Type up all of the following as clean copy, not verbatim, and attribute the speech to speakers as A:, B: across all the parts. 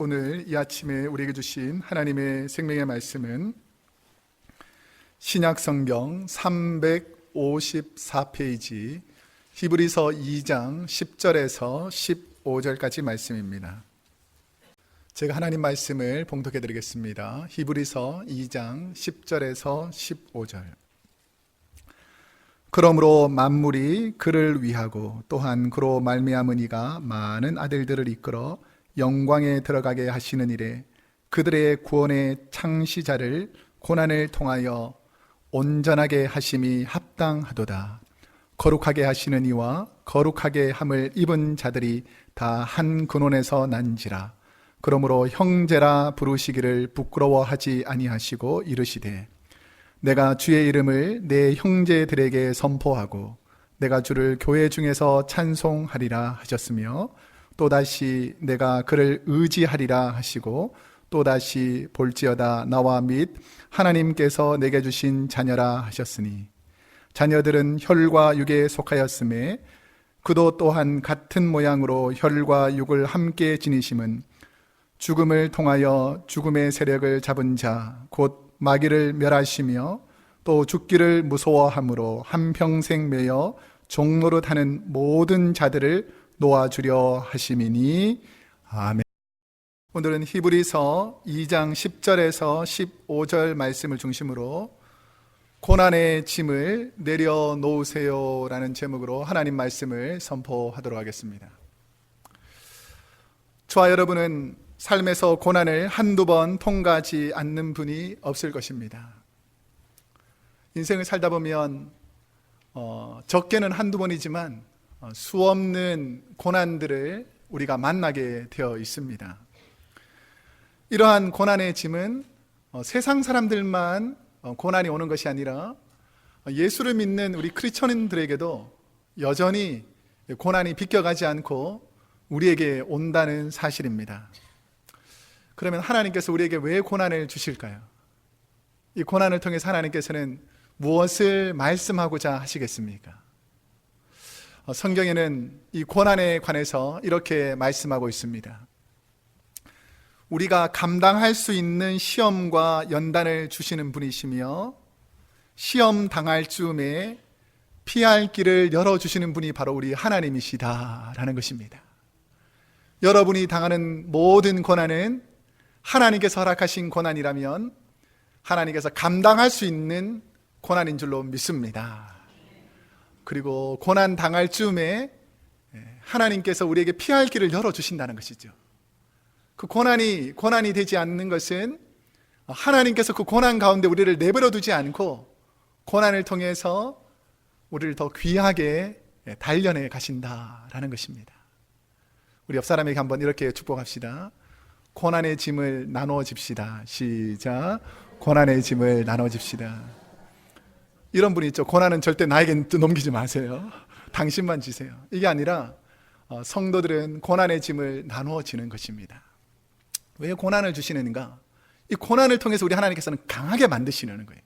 A: 오늘 이 아침에 우리에게 주신 하나님의 생명의 말씀은 신약성경 354페이지 히브리서 2장 10절에서 15절까지 말씀입니다. 제가 하나님 말씀을 봉독해 드리겠습니다. 히브리서 2장 10절에서 15절. 그러므로 만물이 그를 위하고 또한 그로 말미암은 이가 많은 아들들을 이끌어 영광에 들어가게 하시는 일에 그들의 구원의 창시자를 고난을 통하여 온전하게 하심이 합당하도다. 거룩하게 하시는 이와 거룩하게 함을 입은 자들이 다 한 근원에서 난지라. 그러므로 형제라 부르시기를 부끄러워하지 아니하시고 이르시되 내가 주의 이름을 내 형제들에게 선포하고 내가 주를 교회 중에서 찬송하리라 하셨으며 또다시 내가 그를 의지하리라 하시고 또다시 볼지어다 나와 및 하나님께서 내게 주신 자녀라 하셨으니 자녀들은 혈과 육에 속하였음에 그도 또한 같은 모양으로 혈과 육을 함께 지니심은 죽음을 통하여 죽음의 세력을 잡은 자 곧 마귀를 멸하시며 또 죽기를 무서워함으로 한평생 매여 종노릇하는 모든 자들을 놓아주려 하심이니 아멘. 오늘은 히브리서 2장 10절에서 15절 말씀을 중심으로 고난의 짐을 내려놓으세요 라는 제목으로 하나님 말씀을 선포하도록 하겠습니다. 저와 여러분은 삶에서 고난을 한두 번 통과하지 않는 분이 없을 것입니다. 인생을 살다 보면 적게는 한두 번이지만 수없는 고난들을 우리가 만나게 되어 있습니다. 이러한 고난의 짐은 세상 사람들만 고난이 오는 것이 아니라 예수를 믿는 우리 크리스천인들에게도 여전히 고난이 비껴가지 않고 우리에게 온다는 사실입니다. 그러면 하나님께서 우리에게 왜 고난을 주실까요? 이 고난을 통해서 하나님께서는 무엇을 말씀하고자 하시겠습니까? 성경에는 이 고난에 관해서 이렇게 말씀하고 있습니다. 우리가 감당할 수 있는 시험과 연단을 주시는 분이시며 시험 당할 즈음에 피할 길을 열어주시는 분이 바로 우리 하나님이시다라는 것입니다. 여러분이 당하는 모든 고난은 하나님께서 허락하신 고난이라면 하나님께서 감당할 수 있는 고난인 줄로 믿습니다. 그리고 고난 당할 즈음에 하나님께서 우리에게 피할 길을 열어주신다는 것이죠. 그 고난이 되지 않는 것은 하나님께서 그 고난 가운데 우리를 내버려 두지 않고 고난을 통해서 우리를 더 귀하게 단련해 가신다라는 것입니다. 우리 옆 사람에게 한번 이렇게 축복합시다. 고난의 짐을 나누어 집시다. 시작. 고난의 짐을 나누어 집시다. 이런 분이 있죠. 고난은 절대 나에게 넘기지 마세요. 당신만 지세요. 이게 아니라 성도들은 고난의 짐을 나누어 지는 것입니다. 왜 고난을 주시는가? 이 고난을 통해서 우리 하나님께서는 강하게 만드시려는 거예요.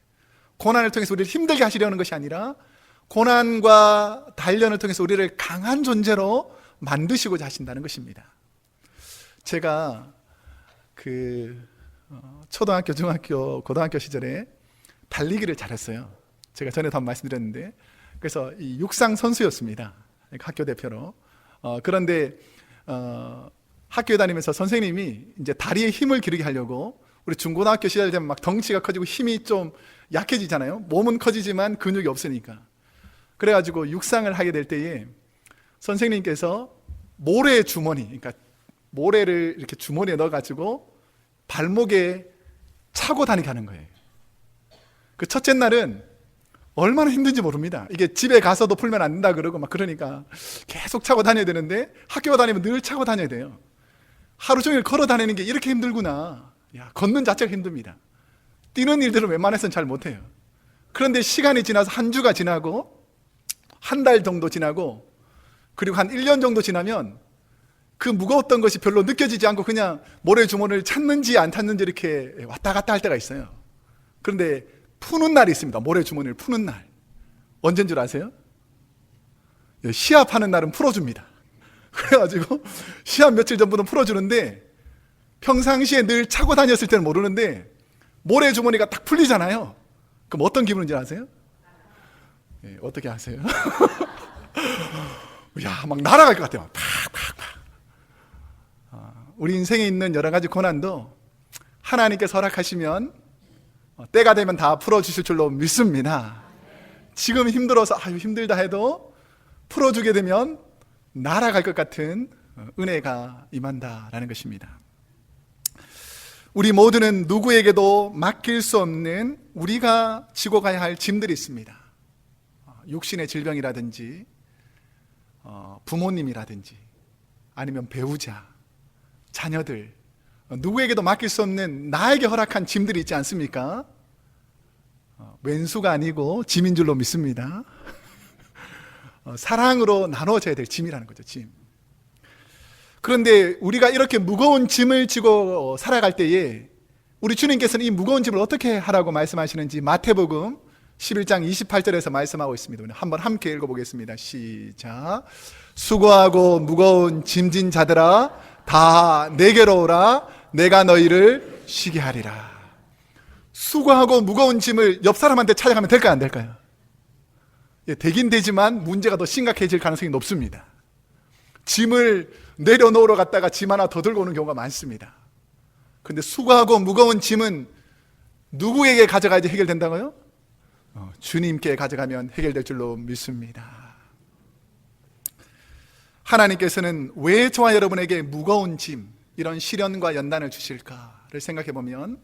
A: 고난을 통해서 우리를 힘들게 하시려는 것이 아니라 고난과 단련을 통해서 우리를 강한 존재로 만드시고자 하신다는 것입니다. 제가 초등학교, 중학교, 고등학교 시절에 달리기를 잘했어요. 제가 전에도 한번 말씀드렸는데, 그래서 이 육상 선수였습니다. 학교 대표로. 그런데 학교에 다니면서 선생님이 이제 다리에 힘을 기르게 하려고 우리 중고등학교 시절 되면 막 덩치가 커지고 힘이 좀 약해지잖아요. 몸은 커지지만 근육이 없으니까. 그래가지고 육상을 하게 될 때에 선생님께서 모래 주머니, 그러니까 모래를 이렇게 주머니에 넣어가지고 발목에 차고 다니게 하는 거예요. 그 첫째 날은 얼마나 힘든지 모릅니다. 이게 집에 가서도 풀면 안 된다 그러고 막 그러니까 계속 차고 다녀야 되는데 학교 다니면 늘 차고 다녀야 돼요. 하루 종일 걸어 다니는 게 이렇게 힘들구나. 야, 걷는 자체가 힘듭니다. 뛰는 일들은 웬만해서는 잘 못해요. 그런데 시간이 지나서 한 주가 지나고 한 달 정도 지나고 그리고 한 1년 정도 지나면 그 무거웠던 것이 별로 느껴지지 않고 그냥 모래 주머니를 찾는지 안 찾는지 이렇게 왔다 갔다 할 때가 있어요. 그런데 푸는 날이 있습니다. 모래 주머니를 푸는 날. 언제인 줄 아세요? 시합하는 날은 풀어줍니다. 그래가지고 시합 며칠 전부터 풀어주는데 평상시에 늘 차고 다녔을 때는 모르는데 모래주머니가 딱 풀리잖아요. 그럼 어떤 기분인지 아세요? 예, 어떻게 아세요? 야, 막 날아갈 것 같아요. 팍팍팍. 우리 인생에 있는 여러 가지 고난도 하나님께서 허락하시면 때가 되면 다 풀어주실 줄로 믿습니다. 지금 힘들어서 아유 힘들다 해도 풀어주게 되면 날아갈 것 같은 은혜가 임한다라는 것입니다. 우리 모두는 누구에게도 맡길 수 없는 우리가 지고 가야 할 짐들이 있습니다. 육신의 질병이라든지 부모님이라든지 아니면 배우자, 자녀들, 누구에게도 맡길 수 없는 나에게 허락한 짐들이 있지 않습니까? 왼수가 아니고 짐인 줄로 믿습니다. 사랑으로 나눠져야 될 짐이라는 거죠, 짐. 그런데 우리가 이렇게 무거운 짐을 지고 살아갈 때에 우리 주님께서는 이 무거운 짐을 어떻게 하라고 말씀하시는지 마태복음 11장 28절에서 말씀하고 있습니다. 한번 함께 읽어보겠습니다. 시작. 수고하고 무거운 짐진 자들아 다 내게로 오라. 내가 너희를 쉬게 하리라. 수고하고 무거운 짐을 옆 사람한테 찾아가면 될까요, 안 될까요? 예, 되긴 되지만 문제가 더 심각해질 가능성이 높습니다. 짐을 내려놓으러 갔다가 짐 하나 더 들고 오는 경우가 많습니다. 그런데 수고하고 무거운 짐은 누구에게 가져가야지 해결된다고요? 주님께 가져가면 해결될 줄로 믿습니다. 하나님께서는 왜 저와 여러분에게 무거운 짐, 이런 시련과 연단을 주실까를 생각해 보면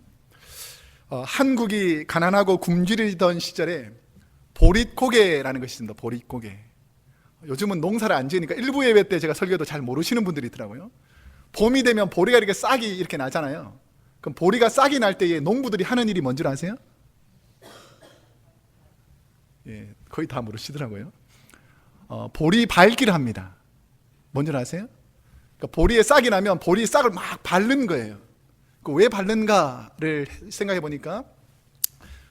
A: 한국이 가난하고 굶주리던 시절에 보릿고개라는 것이 있습니다. 보릿고개. 요즘은 농사를 안 지으니까 일부 예배 때 제가 설교도 잘 모르시는 분들이 있더라고요. 봄이 되면 보리가 이렇게 싹이 이렇게 나잖아요. 그럼 보리가 싹이 날 때에 농부들이 하는 일이 뭔 줄 아세요? 예, 거의 다 모르시더라고요. 보리 밟기를 합니다. 뭔 줄 아세요? 그러니까 보리에 싹이 나면 보리 싹을 막 밟는 거예요. 왜 밟는가를 생각해 보니까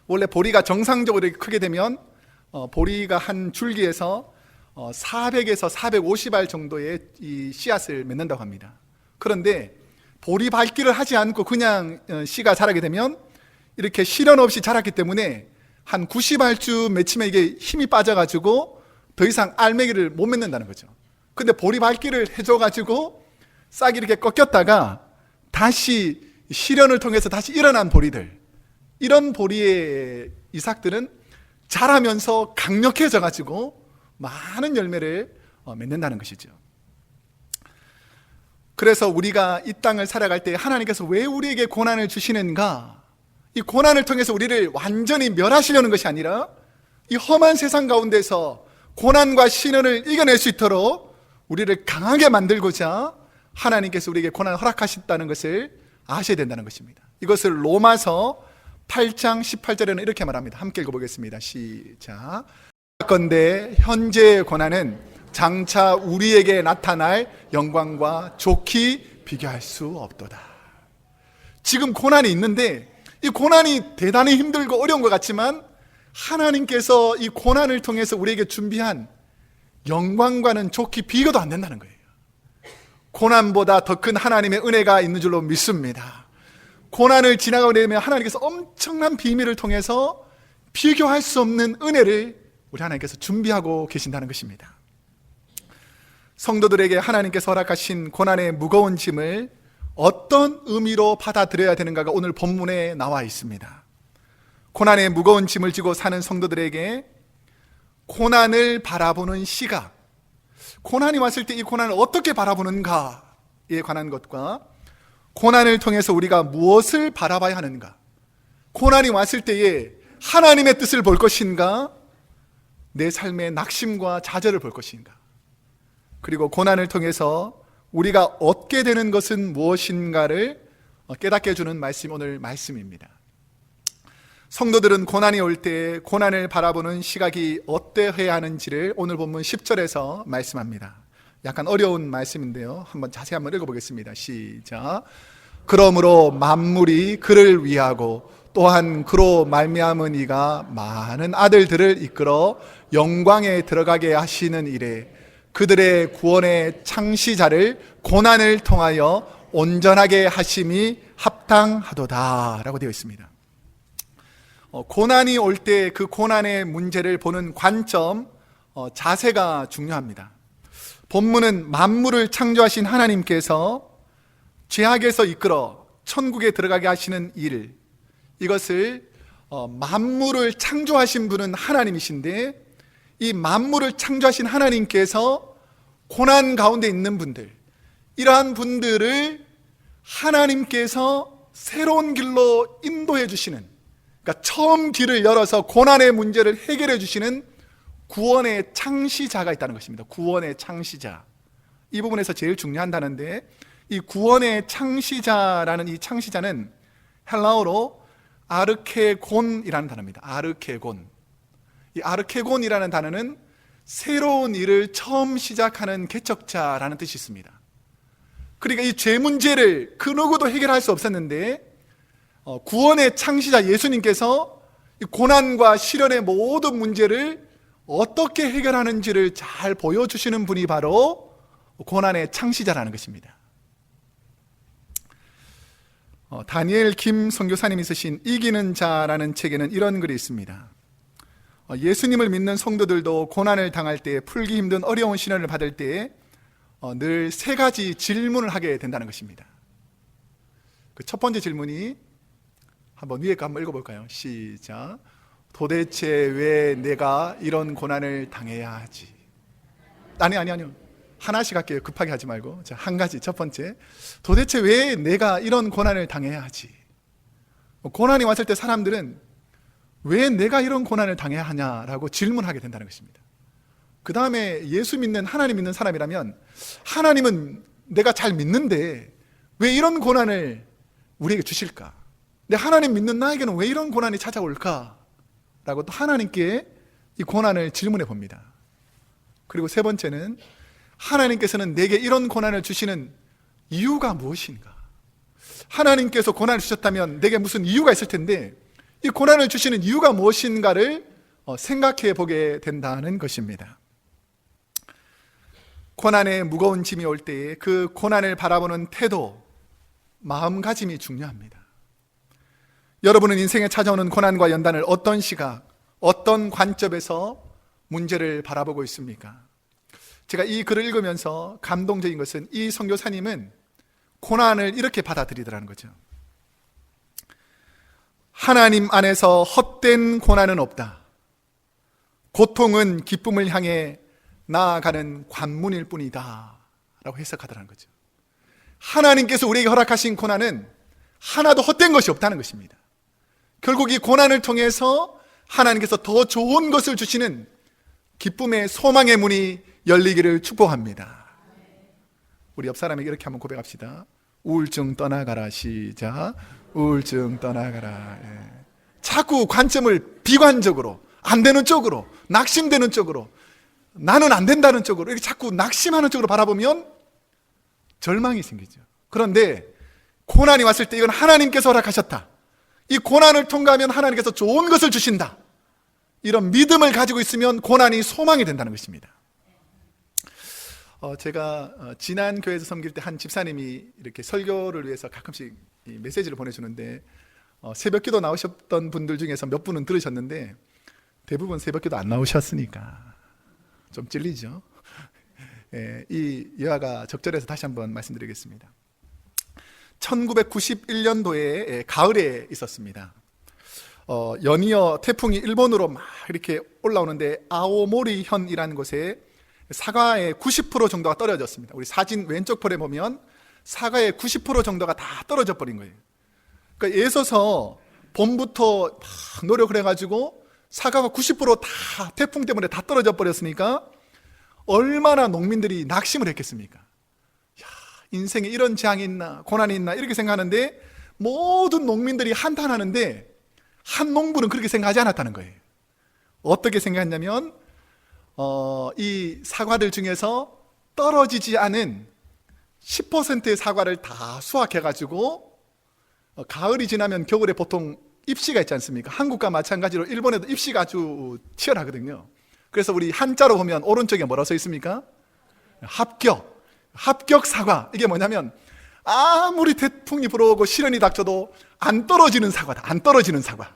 A: 원래 보리가 정상적으로 이렇게 크게 되면 보리가 한 줄기에서 400에서 450알 정도의 이 씨앗을 맺는다고 합니다. 그런데 보리 밟기를 하지 않고 그냥 씨가 자라게 되면 이렇게 시련 없이 자랐기 때문에 한 90알쯤 맺히면 이게 힘이 빠져가지고 더 이상 알맹이를 못 맺는다는 거죠. 근데 보리 밟기를 해줘가지고 싹이 이렇게 꺾였다가 다시 시련을 통해서 다시 일어난 보리들, 이런 보리의 이삭들은 자라면서 강력해져가지고 많은 열매를 맺는다는 것이죠. 그래서 우리가 이 땅을 살아갈 때 하나님께서 왜 우리에게 고난을 주시는가? 이 고난을 통해서 우리를 완전히 멸하시려는 것이 아니라 이 험한 세상 가운데서 고난과 시련을 이겨낼 수 있도록 우리를 강하게 만들고자 하나님께서 우리에게 고난을 허락하셨다는 것을 아셔야 된다는 것입니다. 이것을 로마서 8장 18절에는 이렇게 말합니다. 함께 읽어보겠습니다. 시작. 건대 현재의 고난은 장차 우리에게 나타날 영광과 좋게 비교할 수 없도다. 지금 고난이 있는데 이 고난이 대단히 힘들고 어려운 것 같지만 하나님께서 이 고난을 통해서 우리에게 준비한 영광과는 좋게 비교도 안 된다는 거예요. 고난보다 더 큰 하나님의 은혜가 있는 줄로 믿습니다. 고난을 지나가게 되면 하나님께서 엄청난 비밀을 통해서 비교할 수 없는 은혜를 우리 하나님께서 준비하고 계신다는 것입니다. 성도들에게 하나님께서 허락하신 고난의 무거운 짐을 어떤 의미로 받아들여야 되는가가 오늘 본문에 나와 있습니다. 고난의 무거운 짐을 지고 사는 성도들에게 고난을 바라보는 시각, 고난이 왔을 때 이 고난을 어떻게 바라보는가에 관한 것과 고난을 통해서 우리가 무엇을 바라봐야 하는가, 고난이 왔을 때에 하나님의 뜻을 볼 것인가, 내 삶의 낙심과 좌절을 볼 것인가, 그리고 고난을 통해서 우리가 얻게 되는 것은 무엇인가를 깨닫게 해주는 말씀이 오늘 말씀입니다. 성도들은 고난이 올 때 고난을 바라보는 시각이 어떠해야 하는지를 오늘 본문 10절에서 말씀합니다. 약간 어려운 말씀인데요, 자세히 한번 읽어보겠습니다. 시작. 그러므로 만물이 그를 위하고 또한 그로 말미암은 이가 많은 아들들을 이끌어 영광에 들어가게 하시는 이래 그들의 구원의 창시자를 고난을 통하여 온전하게 하심이 합당하도다 라고 되어 있습니다. 고난이 올 때 그 고난의 문제를 보는 관점, 자세가 중요합니다. 본문은 만물을 창조하신 하나님께서 죄악에서 이끌어 천국에 들어가게 하시는 일, 이것을 만물을 창조하신 분은 하나님이신데, 이 만물을 창조하신 하나님께서 고난 가운데 있는 분들, 이러한 분들을 하나님께서 새로운 길로 인도해 주시는, 그러니까 처음 길을 열어서 고난의 문제를 해결해 주시는 구원의 창시자가 있다는 것입니다. 구원의 창시자. 이 부분에서 제일 중요한다는데, 이 구원의 창시자라는 이 창시자는 헬라어로 아르케곤이라는 단어입니다. 아르케곤. 이 아르케곤이라는 단어는 새로운 일을 처음 시작하는 개척자라는 뜻이 있습니다. 그러니까 이 죄 문제를 그 누구도 해결할 수 없었는데, 구원의 창시자 예수님께서 이 고난과 시련의 모든 문제를 어떻게 해결하는지를 잘 보여주시는 분이 바로 고난의 창시자라는 것입니다. 다니엘 김 선교사님이 쓰신 이기는 자라는 책에는 이런 글이 있습니다. 예수님을 믿는 성도들도 고난을 당할 때, 풀기 힘든 어려운 시련을 받을 때 늘 세 가지 질문을 하게 된다는 것입니다. 그 첫 번째 질문이, 한번 위에 거 한번 읽어볼까요? 시작. 도대체 왜 내가 이런 고난을 당해야 하지? 아니요. 하나씩 할게요. 급하게 하지 말고. 자, 한 가지. 첫 번째, 도대체 왜 내가 이런 고난을 당해야 하지? 고난이 왔을 때 사람들은 왜 내가 이런 고난을 당해야 하냐라고 질문하게 된다는 것입니다. 그 다음에 예수 믿는, 하나님 믿는 사람이라면, 하나님은 내가 잘 믿는데 왜 이런 고난을 우리에게 주실까? 근데 하나님 믿는 나에게는 왜 이런 고난이 찾아올까? 라고 또 하나님께 이 고난을 질문해 봅니다. 그리고 세 번째는, 하나님께서는 내게 이런 고난을 주시는 이유가 무엇인가? 하나님께서 고난을 주셨다면 내게 무슨 이유가 있을 텐데, 이 고난을 주시는 이유가 무엇인가를 생각해 보게 된다는 것입니다. 고난의 무거운 짐이 올 때에 그 고난을 바라보는 태도, 마음가짐이 중요합니다. 여러분은 인생에 찾아오는 고난과 연단을 어떤 시각, 어떤 관점에서 문제를 바라보고 있습니까? 제가 이 글을 읽으면서 감동적인 것은, 이 선교사님은 고난을 이렇게 받아들이더라는 거죠. 하나님 안에서 헛된 고난은 없다. 고통은 기쁨을 향해 나아가는 관문일 뿐이다 라고 해석하더라는 거죠. 하나님께서 우리에게 허락하신 고난은 하나도 헛된 것이 없다는 것입니다. 결국 이 고난을 통해서 하나님께서 더 좋은 것을 주시는 기쁨의, 소망의 문이 열리기를 축복합니다. 우리 옆 사람에게 이렇게 한번 고백합시다. 우울증 떠나가라. 시작. 우울증 떠나가라. 예. 자꾸 관점을 비관적으로, 안 되는 쪽으로, 낙심되는 쪽으로, 나는 안 된다는 쪽으로, 이렇게 자꾸 낙심하는 쪽으로 바라보면 절망이 생기죠. 그런데 고난이 왔을 때 이건 하나님께서 허락하셨다. 이 고난을 통과하면 하나님께서 좋은 것을 주신다. 이런 믿음을 가지고 있으면 고난이 소망이 된다는 것입니다. 제가 지난 교회에서 섬길 때 한 집사님이 이렇게 설교를 위해서 가끔씩 메시지를 보내주는데, 새벽기도 나오셨던 분들 중에서 몇 분은 들으셨는데 대부분 새벽기도 안 나오셨으니까 좀 찔리죠. 이 예화가 적절해서 다시 한번 말씀드리겠습니다. 1991년도에 가을에 있었습니다. 연이어 태풍이 일본으로 막 이렇게 올라오는데, 아오모리현이라는 곳에 사과의 90% 정도가 떨어졌습니다. 우리 사진 왼쪽 볼에 보면 사과의 90% 정도가 다 떨어져 버린 거예요. 그러니까 애써서 봄부터 막 노력을 해가지고 사과가 90%다 태풍 때문에 다 떨어져 버렸으니까 얼마나 농민들이 낙심을 했겠습니까? 야, 인생에 이런 재앙이 있나, 고난이 있나 이렇게 생각하는데, 모든 농민들이 한탄하는데 한 농부는 그렇게 생각하지 않았다는 거예요. 어떻게 생각했냐면, 이 사과들 중에서 떨어지지 않은 10%의 사과를 다 수확해가지고, 가을이 지나면 겨울에 보통 입시가 있지 않습니까? 한국과 마찬가지로 일본에도 입시가 아주 치열하거든요. 그래서 우리 한자로 보면 오른쪽에 뭐라고 써 있습니까? 합격 사과. 이게 뭐냐면 아무리 태풍이 불어오고 시련이 닥쳐도 안 떨어지는 사과다. 안 떨어지는 사과.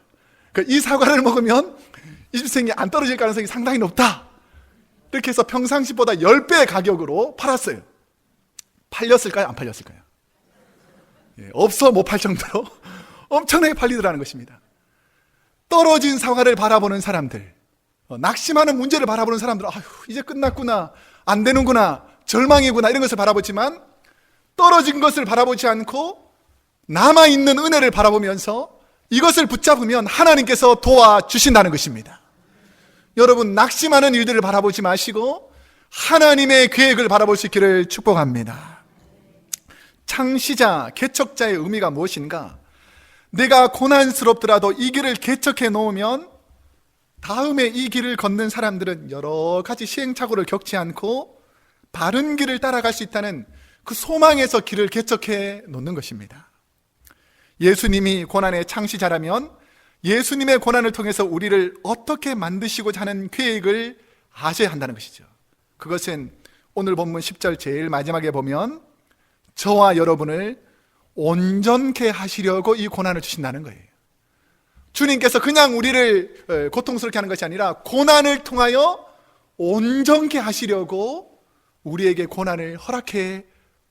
A: 이 사과를 먹으면 일생에 안 떨어질 가능성이 상당히 높다. 이렇게 해서 평상시보다 10배 가격으로 팔았어요. 팔렸을까요? 안 팔렸을까요? 없어 못 팔 정도로 엄청나게 팔리더라는 것입니다. 떨어진 사과를 바라보는 사람들, 낙심하는 문제를 바라보는 사람들, 아휴, 이제 끝났구나, 안 되는구나, 절망이구나, 이런 것을 바라보지만 떨어진 것을 바라보지 않고 남아있는 은혜를 바라보면서 이것을 붙잡으면 하나님께서 도와주신다는 것입니다. 여러분, 낙심하는 일들을 바라보지 마시고 하나님의 계획을 바라볼 수 있기를 축복합니다. 창시자, 개척자의 의미가 무엇인가? 내가 고난스럽더라도 이 길을 개척해 놓으면 다음에 이 길을 걷는 사람들은 여러 가지 시행착오를 겪지 않고 바른 길을 따라갈 수 있다는 그 소망에서 길을 개척해 놓는 것입니다. 예수님이 고난의 창시자라면 예수님의 고난을 통해서 우리를 어떻게 만드시고자 하는 계획을 아셔야 한다는 것이죠. 그것은 오늘 본문 10절 제일 마지막에 보면 저와 여러분을 온전케 하시려고 이 고난을 주신다는 거예요. 주님께서 그냥 우리를 고통스럽게 하는 것이 아니라 고난을 통하여 온전케 하시려고 우리에게 고난을 허락해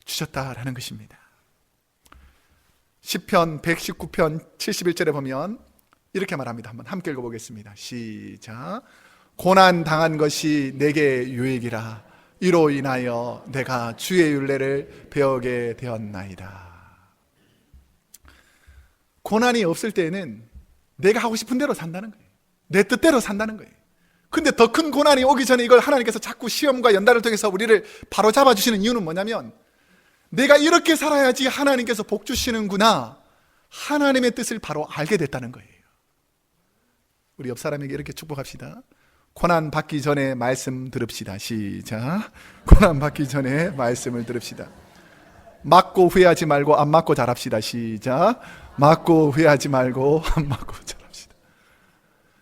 A: 주셨다라는 것입니다. 시편 119편 71절에 보면 이렇게 말합니다. 한번 함께 읽어보겠습니다. 시작. 고난 당한 것이 내게 유익이라 이로 인하여 내가 주의 율례를 배우게 되었나이다. 고난이 없을 때에는 내가 하고 싶은 대로 산다는 거예요. 내 뜻대로 산다는 거예요. 근데 더 큰 고난이 오기 전에 이걸 하나님께서 자꾸 시험과 연단을 통해서 우리를 바로잡아 주시는 이유는 뭐냐면 내가 이렇게 살아야지 하나님께서 복 주시는구나, 하나님의 뜻을 바로 알게 됐다는 거예요. 우리 옆 사람에게 이렇게 축복합시다. 고난 받기 전에 말씀 들읍시다. 시작. 고난 받기 전에 말씀을 들읍시다. 맞고 후회하지 말고 안 맞고 잘합시다. 시작. 맞고 후회하지 말고 안 맞고 잘합시다.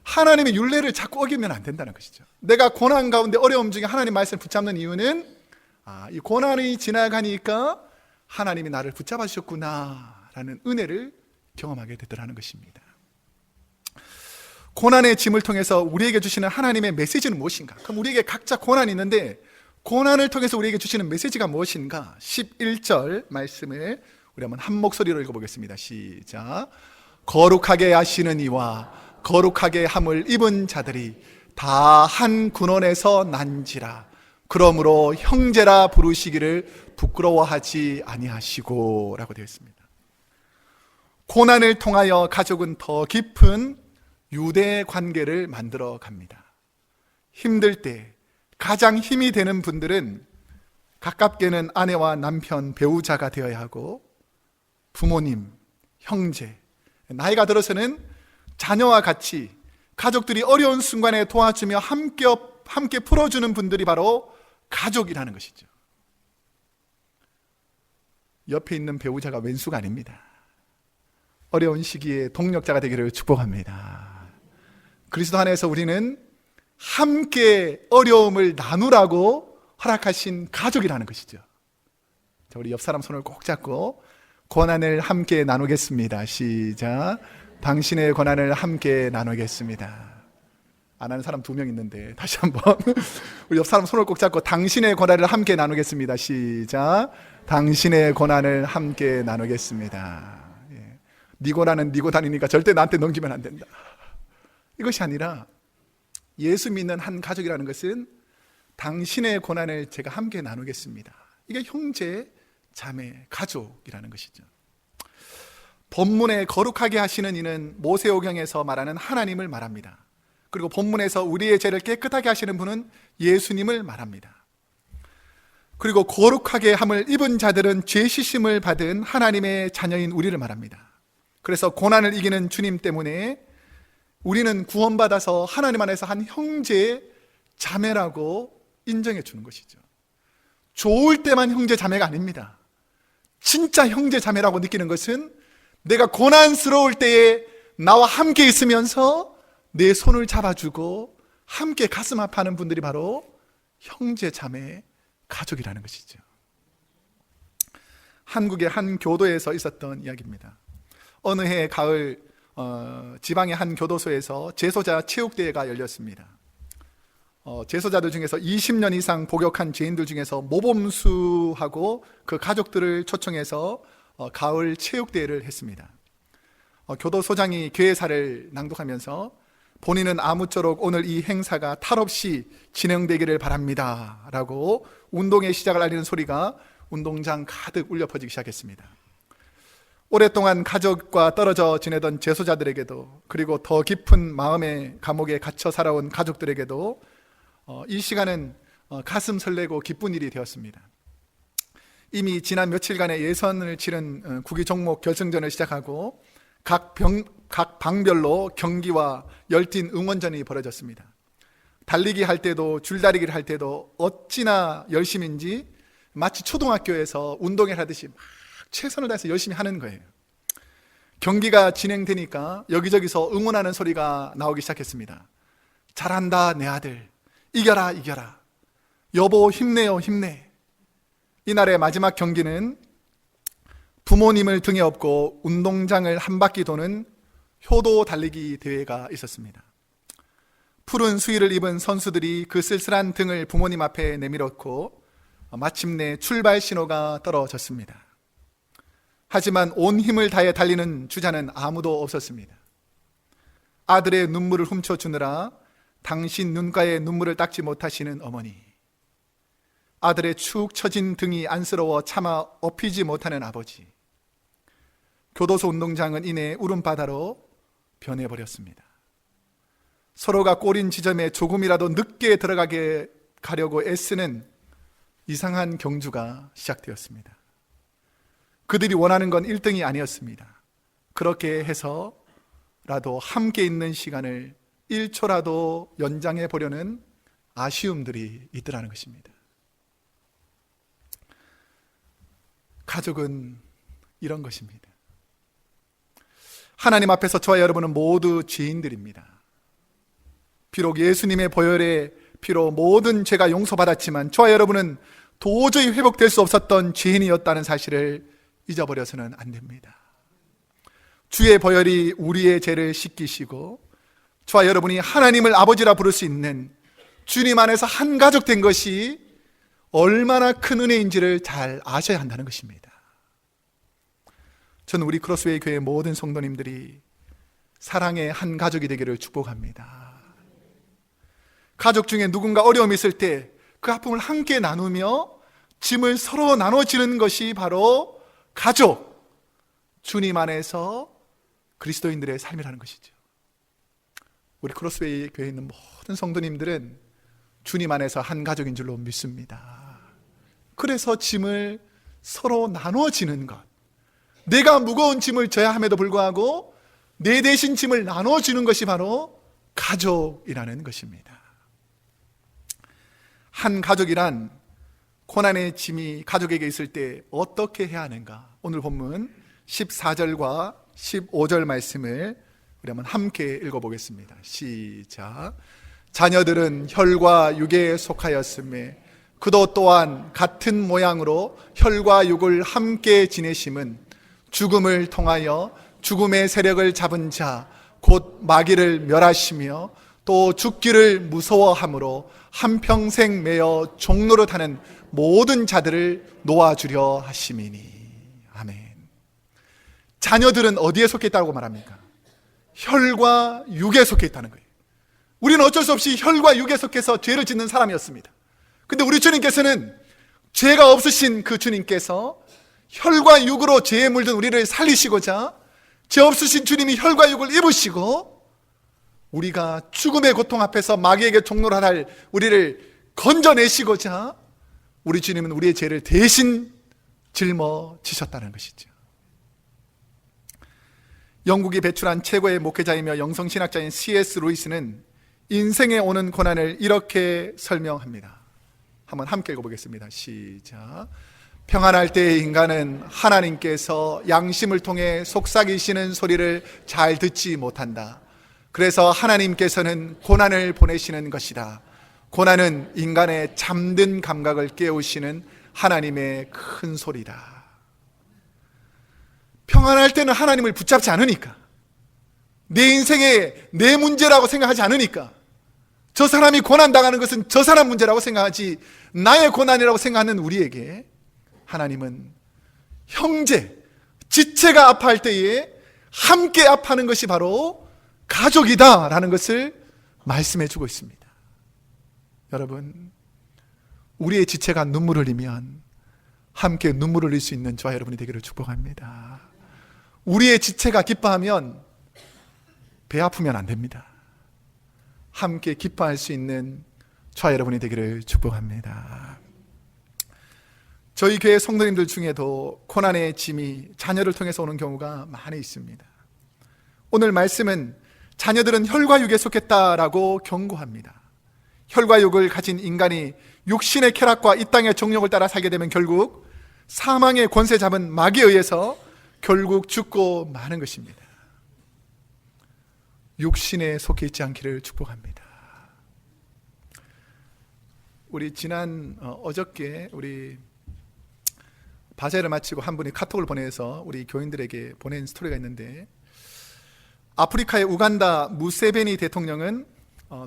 A: 하나님의 율례를 자꾸 어기면 안 된다는 것이죠. 내가 고난 가운데 어려움 중에 하나님 말씀을 붙잡는 이유는 이 고난이 지나가니까 하나님이 나를 붙잡아 주셨구나 라는 은혜를 경험하게 되더라는 것입니다. 고난의 짐을 통해서 우리에게 주시는 하나님의 메시지는 무엇인가? 그럼 우리에게 각자 고난이 있는데 고난을 통해서 우리에게 주시는 메시지가 무엇인가? 11절 말씀을 우리 한번 한 목소리로 읽어보겠습니다. 시작. 거룩하게 하시는 이와 거룩하게 함을 입은 자들이 다 한 군원에서 난지라. 그러므로 형제라 부르시기를 부끄러워하지 아니하시고 라고 되어 있습니다. 고난을 통하여 가족은 더 깊은 유대 관계를 만들어 갑니다. 힘들 때 가장 힘이 되는 분들은 가깝게는 아내와 남편, 배우자가 되어야 하고 부모님, 형제, 나이가 들어서는 자녀와 같이 가족들이 어려운 순간에 도와주며 함께 풀어주는 분들이 바로 가족이라는 것이죠. 옆에 있는 배우자가 왼수가 아닙니다. 어려운 시기에 동력자가 되기를 축복합니다. 그리스도 안에서 우리는 함께 어려움을 나누라고 허락하신 가족이라는 것이죠. 자, 우리 옆 사람 손을 꼭 잡고 고난을 함께 나누겠습니다. 시작. 당신의 고난을 함께 나누겠습니다. 안 하는 사람 2명 있는데 다시 한번 우리 옆 사람 손을 꼭 잡고 당신의 고난을 함께 나누겠습니다. 시작. 당신의 고난을 함께 나누겠습니다. 네 고난은 네고 다니니까 절대 나한테 넘기면 안 된다. 이것이 아니라 예수 믿는 한 가족이라는 것은 당신의 고난을 제가 함께 나누겠습니다. 이게 형제, 자매, 가족이라는 것이죠. 본문에 거룩하게 하시는 이는 모세오경에서 말하는 하나님을 말합니다. 그리고 본문에서 우리의 죄를 깨끗하게 하시는 분은 예수님을 말합니다. 그리고 거룩하게 함을 입은 자들은 죄 씻음을 받은 하나님의 자녀인 우리를 말합니다. 그래서 고난을 이기는 주님 때문에 우리는 구원받아서 하나님 안에서 한 형제, 자매라고 인정해 주는 것이죠. 좋을 때만 형제, 자매가 아닙니다. 진짜 형제, 자매라고 느끼는 것은 내가 고난스러울 때에 나와 함께 있으면서 내 손을 잡아주고 함께 가슴 아파하는 분들이 바로 형제, 자매, 가족이라는 것이죠. 한국의 한 교도에서 있었던 이야기입니다. 어느 해 가을 지방의 한 교도소에서 재소자 체육대회가 열렸습니다. 재소자들 중에서 20년 이상 복역한 죄인들 중에서 모범수하고 그 가족들을 초청해서 가을 체육대회를 했습니다. 교도소장이 계획사를 낭독하면서 본인은 아무쪼록 오늘 이 행사가 탈 없이 진행되기를 바랍니다 라고 운동의 시작을 알리는 소리가 운동장 가득 울려 퍼지기 시작했습니다. 오랫동안 가족과 떨어져 지내던 재소자들에게도, 그리고 더 깊은 마음의 감옥에 갇혀 살아온 가족들에게도 이 시간은 가슴 설레고 기쁜 일이 되었습니다. 이미 지난 며칠간의 예선을 치른 구기 종목 결승전을 시작하고 각 방별로 경기와 열띤 응원전이 벌어졌습니다. 달리기 할 때도 줄다리기를 할 때도 어찌나 열심인지 마치 초등학교에서 운동회를 하듯이 막 최선을 다해서 열심히 하는 거예요. 경기가 진행되니까 여기저기서 응원하는 소리가 나오기 시작했습니다. 잘한다 내 아들, 이겨라 이겨라, 여보 힘내요 힘내. 이날의 마지막 경기는 부모님을 등에 업고 운동장을 한 바퀴 도는 효도 달리기 대회가 있었습니다. 푸른 수의를 입은 선수들이 그 쓸쓸한 등을 부모님 앞에 내밀었고 마침내 출발 신호가 떨어졌습니다. 하지만 온 힘을 다해 달리는 주자는 아무도 없었습니다. 아들의 눈물을 훔쳐주느라 당신 눈가에 눈물을 닦지 못하시는 어머니, 아들의 축 처진 등이 안쓰러워 차마 업히지 못하는 아버지, 교도소 운동장은 이내 울음바다로 변해버렸습니다. 서로가 꼬린 지점에 조금이라도 늦게 들어가게 가려고 애쓰는 이상한 경주가 시작되었습니다. 그들이 원하는 건 1등이 아니었습니다. 그렇게 해서라도 함께 있는 시간을 1초라도 연장해 보려는 아쉬움들이 있더라는 것입니다. 가족은 이런 것입니다. 하나님 앞에서 저와 여러분은 모두 죄인들입니다. 비록 예수님의 보혈의 피로 모든 죄가 용서받았지만 저와 여러분은 도저히 회복될 수 없었던 죄인이었다는 사실을 잊어버려서는 안 됩니다. 주의 보혈이 우리의 죄를 씻기시고 저와 여러분이 하나님을 아버지라 부를 수 있는 주님 안에서 한 가족 된 것이 얼마나 큰 은혜인지를 잘 아셔야 한다는 것입니다. 저는 우리 크로스웨이 교회 모든 성도님들이 사랑의 한 가족이 되기를 축복합니다. 가족 중에 누군가 어려움이 있을 때 그 아픔을 함께 나누며 짐을 서로 나눠지는 것이 바로 가족, 주님 안에서 그리스도인들의 삶이라는 것이죠. 우리 크로스웨이 교회에 있는 모든 성도님들은 주님 안에서 한 가족인 줄로 믿습니다. 그래서 짐을 서로 나눠지는 것, 내가 무거운 짐을 져야 함에도 불구하고 내 대신 짐을 나눠주는 것이 바로 가족이라는 것입니다. 한 가족이란 고난의 짐이 가족에게 있을 때 어떻게 해야 하는가? 오늘 본문 14절과 15절 말씀을 우리 한번 함께 읽어보겠습니다. 시작. 자녀들은 혈과 육에 속하였음에 그도 또한 같은 모양으로 혈과 육을 함께 지내심은 죽음을 통하여 죽음의 세력을 잡은 자 곧 마귀를 멸하시며 또 죽기를 무서워함으로 한평생 매여 종노릇하는 모든 자들을 놓아주려 하심이니. 아멘. 자녀들은 어디에 속해 있다고 말합니까? 혈과 육에 속해 있다는 거예요. 우리는 어쩔 수 없이 혈과 육에 속해서 죄를 짓는 사람이었습니다. 근데 우리 주님께서는 죄가 없으신 그 주님께서 혈과 육으로 죄에 물든 우리를 살리시고자 죄 없으신 주님이 혈과 육을 입으시고 우리가 죽음의 고통 앞에서 마귀에게 종노릇할 우리를 건져내시고자 우리 주님은 우리의 죄를 대신 짊어지셨다는 것이죠. 영국이 배출한 최고의 목회자이며 영성신학자인 C.S. 루이스는 인생에 오는 고난을 이렇게 설명합니다. 한번 함께 읽어보겠습니다. 시작. 평안할 때의 인간은 하나님께서 양심을 통해 속삭이시는 소리를 잘 듣지 못한다. 그래서 하나님께서는 고난을 보내시는 것이다. 고난은 인간의 잠든 감각을 깨우시는 하나님의 큰 소리다. 평안할 때는 하나님을 붙잡지 않으니까, 내 인생의 내 문제라고 생각하지 않으니까, 저 사람이 고난당하는 것은 저 사람 문제라고 생각하지 나의 고난이라고 생각하는 우리에게 하나님은 형제, 지체가 아파할 때에 함께 아파하는 것이 바로 가족이다라는 것을 말씀해 주고 있습니다. 여러분, 우리의 지체가 눈물을 흘리면 함께 눈물을 흘릴 수 있는 저와 여러분이 되기를 축복합니다. 우리의 지체가 기뻐하면 배 아프면 안 됩니다. 함께 기뻐할 수 있는 저와 여러분이 되기를 축복합니다. 저희 교회 성도님들 중에도 고난의 짐이 자녀를 통해서 오는 경우가 많이 있습니다. 오늘 말씀은 자녀들은 혈과 육에 속했다라고 경고합니다. 혈과 육을 가진 인간이 육신의 쾌락과 이 땅의 정욕을 따라 살게 되면 결국 사망의 권세 잡은 마귀에 의해서 결국 죽고 마는 것입니다. 육신에 속해 있지 않기를 축복합니다. 우리 지난 어저께 우리 바제를 마치고 한 분이 카톡을 보내서 우리 교인들에게 보낸 스토리가 있는데, 아프리카의 우간다 무세베니 대통령은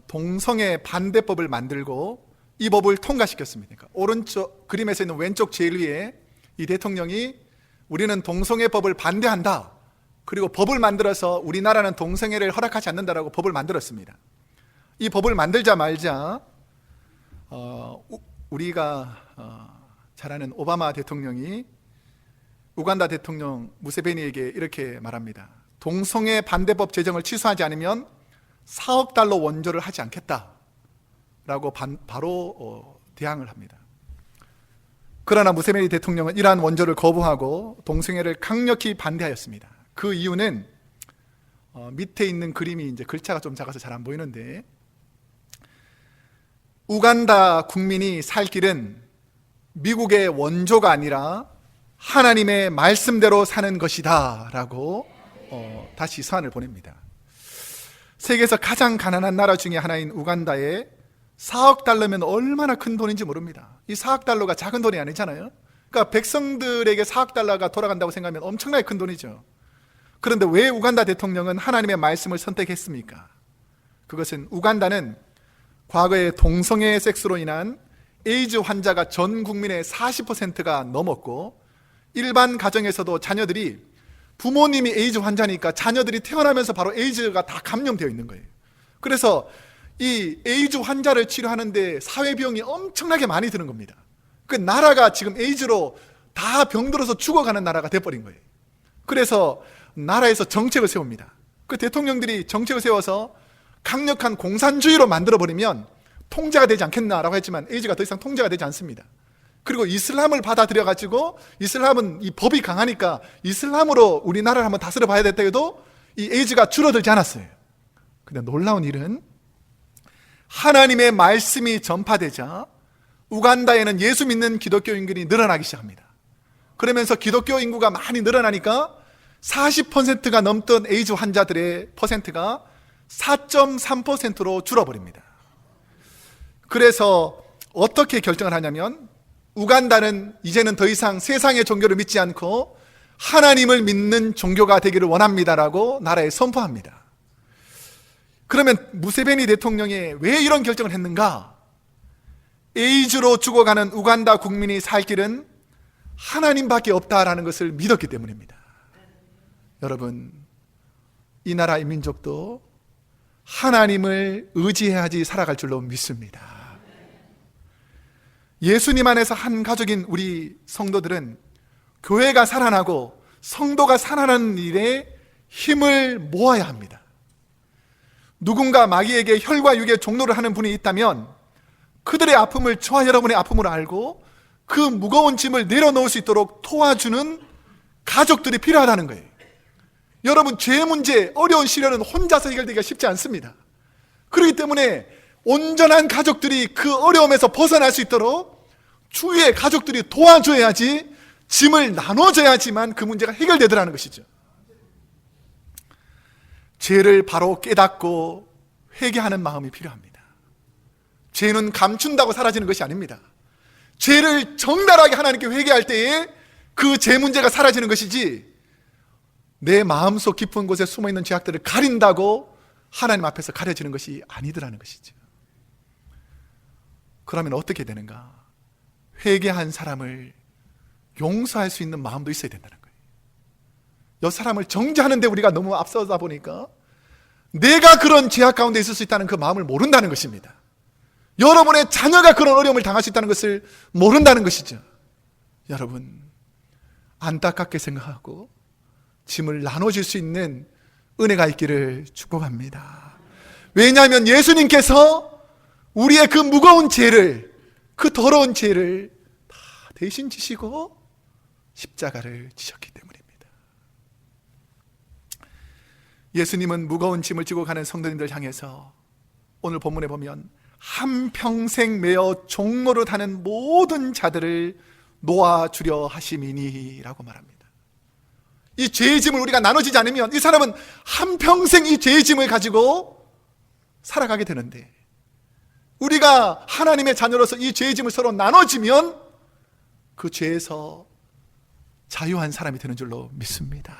A: 동성애 반대법을 만들고 이 법을 통과시켰습니다. 그러니까 오른쪽 그림에서 있는 왼쪽 제일 위에 이 대통령이 우리는 동성애법을 반대한다, 그리고 법을 만들어서 우리나라는 동성애를 허락하지 않는다라고 법을 만들었습니다. 이 법을 만들자마자 우리가 잘 아는 오바마 대통령이 우간다 대통령 무세베니에게 이렇게 말합니다. 동성애 반대법 제정을 취소하지 않으면 4억 달러 원조를 하지 않겠다라고 바로 대항을 합니다. 그러나 무세베니 대통령은 이러한 원조를 거부하고 동성애를 강력히 반대하였습니다. 그 이유는 밑에 있는 그림이 이제 글자가 좀 작아서 잘 안 보이는데, 우간다 국민이 살 길은 미국의 원조가 아니라 하나님의 말씀대로 사는 것이다 라고 다시 서한을 보냅니다. 세계에서 가장 가난한 나라 중에 하나인 우간다에 4억 달러면 얼마나 큰 돈인지 모릅니다. 이 4억 달러가 작은 돈이 아니잖아요. 그러니까 백성들에게 4억 달러가 돌아간다고 생각하면 엄청나게 큰 돈이죠. 그런데 왜 우간다 대통령은 하나님의 말씀을 선택했습니까? 그것은 우간다는 과거에 동성애 섹스로 인한 에이즈 환자가 전 국민의 40%가 넘었고, 일반 가정에서도 자녀들이 부모님이 에이즈 환자니까 자녀들이 태어나면서 바로 에이즈가 다 감염되어 있는 거예요. 그래서 이 에이즈 환자를 치료하는데 사회비용이 엄청나게 많이 드는 겁니다. 그 나라가 지금 에이즈로 다 병들어서 죽어가는 나라가 돼버린 거예요. 그래서 나라에서 정책을 세웁니다. 그 대통령들이 정책을 세워서 강력한 공산주의로 만들어버리면 통제가 되지 않겠나라고 했지만 에이즈가 더 이상 통제가 되지 않습니다. 그리고 이슬람을 받아들여가지고, 이슬람은 이 법이 강하니까 이슬람으로 우리나라를 한번 다스려 봐야 됐다 해도 이 에이즈가 줄어들지 않았어요. 근데 놀라운 일은 하나님의 말씀이 전파되자 우간다에는 예수 믿는 기독교 인구가 늘어나기 시작합니다. 그러면서 기독교 인구가 많이 늘어나니까 40%가 넘던 에이즈 환자들의 퍼센트가 4.3%로 줄어버립니다. 그래서 어떻게 결정을 하냐면, 우간다는 이제는 더 이상 세상의 종교를 믿지 않고 하나님을 믿는 종교가 되기를 원합니다라고 나라에 선포합니다. 그러면 무세베니 대통령이 왜 이런 결정을 했는가? 에이즈로 죽어가는 우간다 국민이 살 길은 하나님밖에 없다라는 것을 믿었기 때문입니다. 여러분, 이 나라 이 민족도 하나님을 의지해야지 살아갈 줄로 믿습니다. 예수님 안에서 한 가족인 우리 성도들은 교회가 살아나고 성도가 살아나는 일에 힘을 모아야 합니다. 누군가 마귀에게 혈과 육의 종노를 하는 분이 있다면 그들의 아픔을 저와 여러분의 아픔으로 알고 그 무거운 짐을 내려놓을 수 있도록 도와주는 가족들이 필요하다는 거예요. 여러분, 죄 문제, 어려운 시련은 혼자서 해결되기가 쉽지 않습니다. 그렇기 때문에 온전한 가족들이 그 어려움에서 벗어날 수 있도록 주위의 가족들이 도와줘야지, 짐을 나눠줘야지만 그 문제가 해결되더라는 것이죠. 죄를 바로 깨닫고 회개하는 마음이 필요합니다. 죄는 감춘다고 사라지는 것이 아닙니다. 죄를 정달하게 하나님께 회개할 때에 그 죄 문제가 사라지는 것이지, 내 마음속 깊은 곳에 숨어있는 죄악들을 가린다고 하나님 앞에서 가려지는 것이 아니더라는 것이죠. 그러면 어떻게 되는가? 회개한 사람을 용서할 수 있는 마음도 있어야 된다는 거예요. 이 사람을 정죄하는데 우리가 너무 앞서다 보니까 내가 그런 죄악 가운데 있을 수 있다는 그 마음을 모른다는 것입니다. 여러분의 자녀가 그런 어려움을 당할 수 있다는 것을 모른다는 것이죠. 여러분, 안타깝게 생각하고 짐을 나눠줄 수 있는 은혜가 있기를 축복합니다. 왜냐하면 예수님께서 우리의 그 무거운 죄를, 그 더러운 죄를 다 대신 지시고 십자가를 지셨기 때문입니다. 예수님은 무거운 짐을 지고 가는 성도님들 향해서 오늘 본문에 보면 한평생 매어 종로로 타는 모든 자들을 놓아주려 하심이니 라고 말합니다. 이 죄의 짐을 우리가 나눠지지 않으면 이 사람은 한평생 이 죄의 짐을 가지고 살아가게 되는데, 우리가 하나님의 자녀로서 이 죄의 짐을 서로 나눠지면 그 죄에서 자유한 사람이 되는 줄로 믿습니다.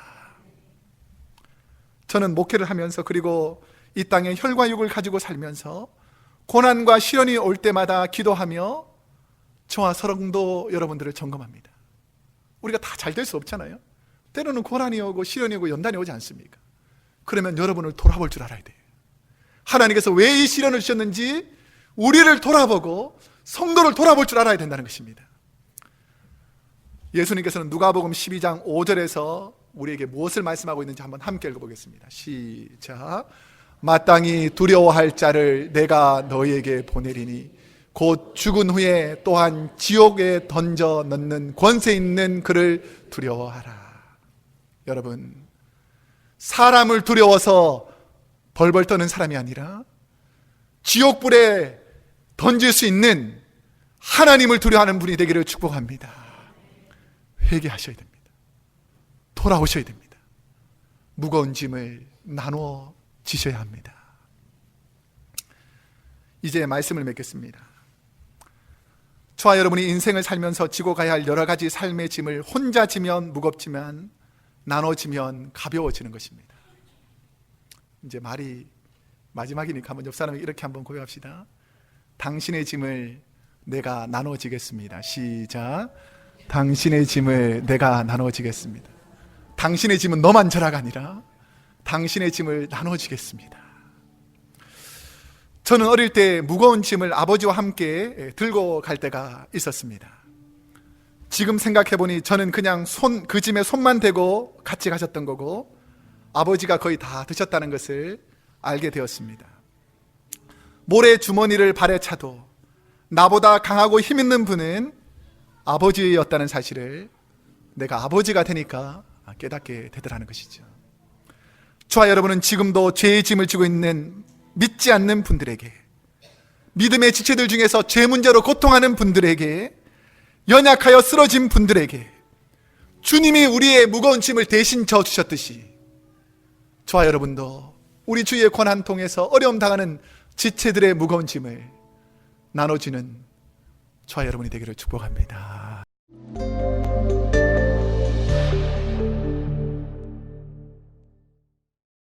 A: 저는 목회를 하면서, 그리고 이 땅에 혈과 육을 가지고 살면서 고난과 시련이 올 때마다 기도하며 저와 성도 여러분들을 점검합니다. 우리가 다 잘 될 수 없잖아요. 때로는 고난이 오고 시련이 오고 연단이 오지 않습니까? 그러면 여러분을 돌아볼 줄 알아야 돼요. 하나님께서 왜 이 시련을 주셨는지 우리를 돌아보고 성도를 돌아볼 줄 알아야 된다는 것입니다. 예수님께서는 누가복음 12장 5절에서 우리에게 무엇을 말씀하고 있는지 한번 함께 읽어보겠습니다. 시작. 마땅히 두려워할 자를 내가 너희에게 보내리니 곧 죽은 후에 또한 지옥에 던져 넣는 권세 있는 그를 두려워하라. 여러분, 사람을 두려워서 벌벌 떠는 사람이 아니라 지옥불에 던질 수 있는 하나님을 두려워하는 분이 되기를 축복합니다. 회개하셔야 됩니다. 돌아오셔야 됩니다. 무거운 짐을 나누어 지셔야 합니다. 이제 말씀을 맺겠습니다. 저와 여러분이 인생을 살면서 지고 가야 할 여러 가지 삶의 짐을 혼자 지면 무겁지만 나눠지면 가벼워지는 것입니다. 이제 말이 마지막이니까 한번 옆 사람에게 이렇게 한번 고백합시다. 당신의 짐을 내가 나눠지겠습니다. 시작. 당신의 짐을 내가 나눠지겠습니다. 당신의 짐은 너만 져라가 아니라 당신의 짐을 나눠지겠습니다. 저는 어릴 때 무거운 짐을 아버지와 함께 들고 갈 때가 있었습니다. 지금 생각해보니 저는 그냥 그 짐에 손만 대고 같이 가셨던 거고 아버지가 거의 다 드셨다는 것을 알게 되었습니다. 모래 주머니를 발에 차도 나보다 강하고 힘 있는 분은 아버지였다는 사실을 내가 아버지가 되니까 깨닫게 되더라는 것이죠. 저와 여러분은 지금도 죄의 짐을 지고 있는 믿지 않는 분들에게, 믿음의 지체들 중에서 죄 문제로 고통하는 분들에게, 연약하여 쓰러진 분들에게 주님이 우리의 무거운 짐을 대신 져주셨듯이 저와 여러분도 우리 주의 고난 통해서 어려움 당하는 지체들의 무거운 짐을 나눠주는 저와 여러분이 되기를 축복합니다.